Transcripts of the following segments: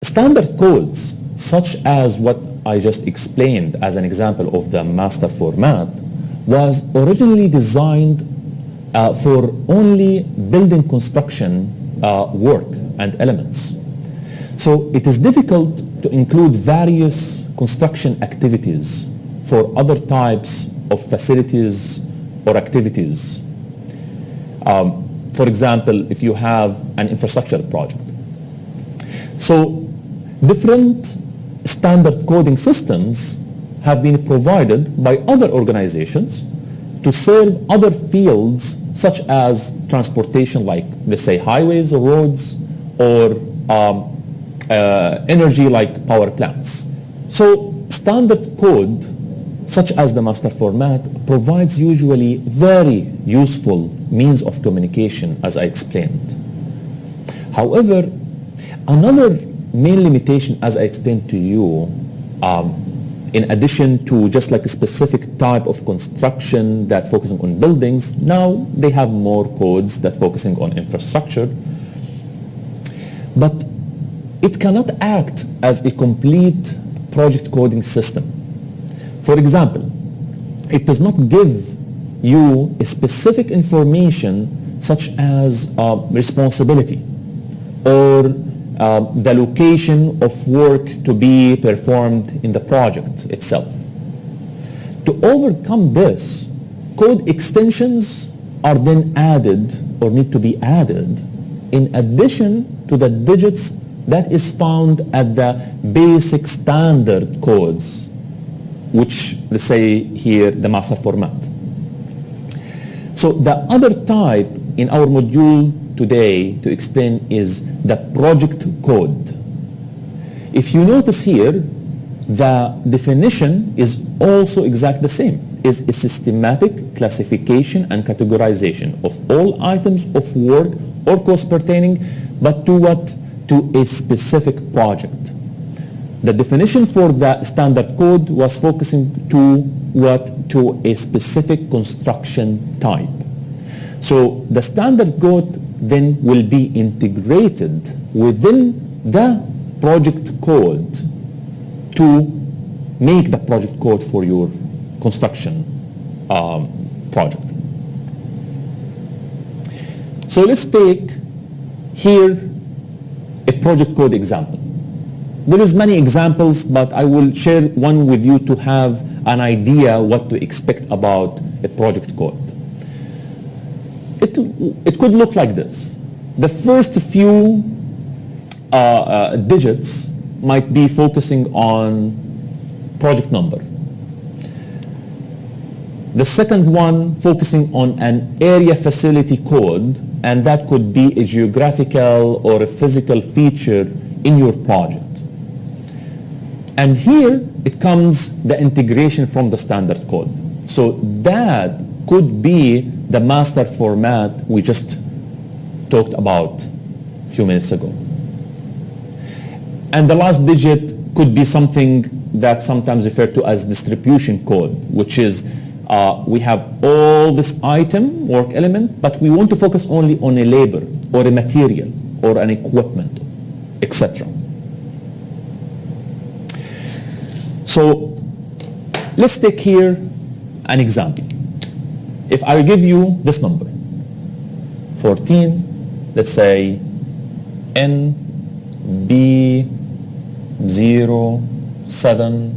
Standard codes, such as what I just explained as an example of the master format, was originally designed for only building construction work and elements. So it is difficult to include various construction activities for other types of facilities or activities. For example, if you have an infrastructure project. So different standard coding systems have been provided by other organizations to serve other fields such as transportation, like let's say highways or roads, or energy like power plants. So standard code, such as the master format, provides usually very useful means of communication, as I explained. However, another main limitation, as I explained to you, in addition to just like a specific type of construction that focusing on buildings, now they have more codes that focusing on infrastructure. But it cannot act as a complete project coding system. For example, it does not give you a specific information such as responsibility or the location of work to be performed in the project itself. To overcome this, code extensions are then added or need to be added in addition to the digits that is found at the basic standard codes, which, let's say here, the master format. So the other type in our module today to explain is the project code. If you notice here, the definition is also exactly the same. It's a systematic classification and categorization of all items of work or cost pertaining, but to what? To a specific project. The definition for the standard code was focusing to what? To a specific construction type. So the standard code then will be integrated within the project code to make the project code for your construction project. So let's take here a project code example. There is many examples, but I will share one with you to have an idea what to expect about a project code. It could look like this. The first few digits might be focusing on project number. The second one focusing on an area facility code, and that could be a geographical or a physical feature in your project. And here it comes the integration from the standard code. So that could be the master format we just talked about a few minutes ago. And the last digit could be something that's sometimes referred to as distribution code, which is we have all this item, work element, but we want to focus only on a labor or a material or an equipment, etc. So let's take here an example. If I give you this number, 14, let's say NB07,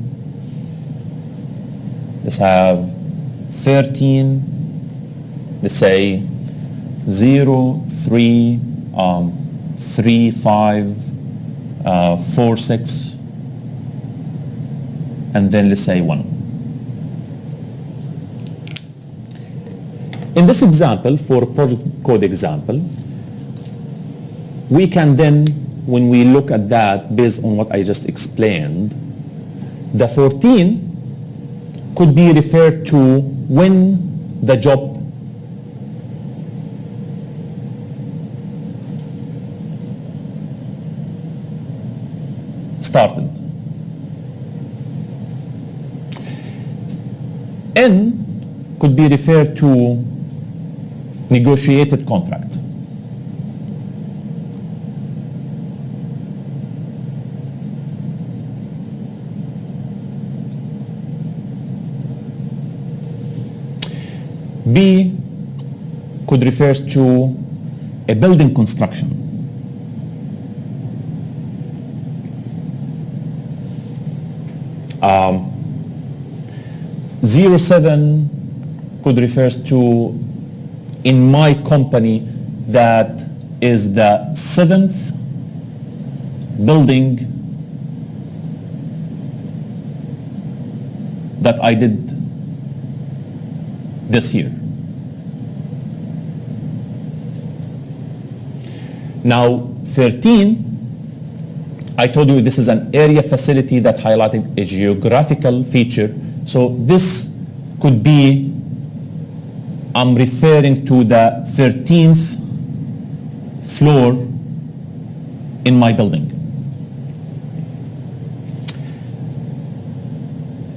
let's have 13, let's say 033546, and then let's say 1. In this example, for project code example, we can then, when we look at that based on what I just explained, the 14 could be referred to when the job started. N could be referred to negotiated contract. B could refer to a building construction. Um, 07 could refer to, in my company, that is the 7th building that I did this year. Now 13, I told you this is an area facility that highlighted a geographical feature. So this could be, I'm referring to the 13th floor in my building.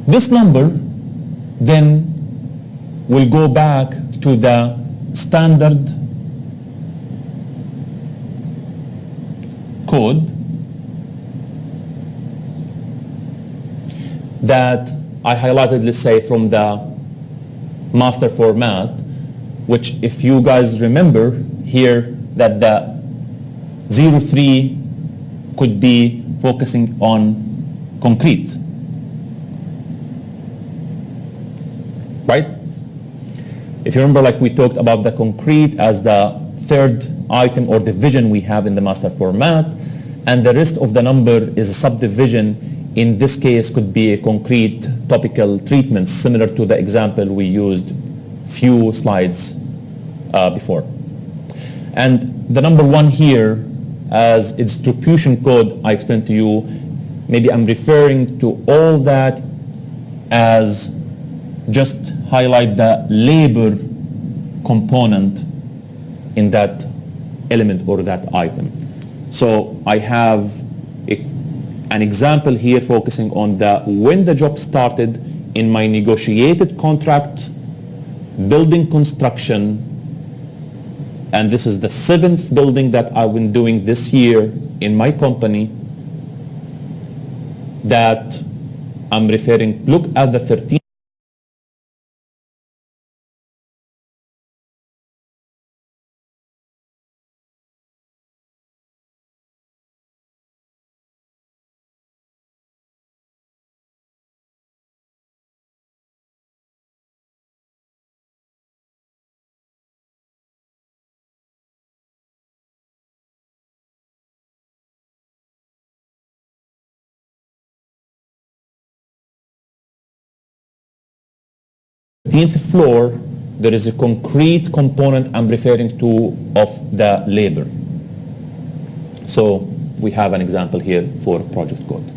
This number then will go back to the standard code that I highlighted, let's say, from the master format, which, if you guys remember here, that the 03 could be focusing on concrete, right? If you remember, like we talked about the concrete as the third item or division we have in the master format, and the rest of the number is a subdivision. In this case, could be a concrete topical treatment, similar to the example we used few slides before. And the number 1 here, as its distribution code I explained to you, maybe I'm referring to all that as just highlight the labor component in that element or that item. So I have an example here focusing on when the job started in my negotiated contract, building construction, and this is the 7th building that I've been doing this year in my company, that I'm referring. Look at the 13th. Floor, there is a concrete component I'm referring to of the labor. So we have an example here for project code.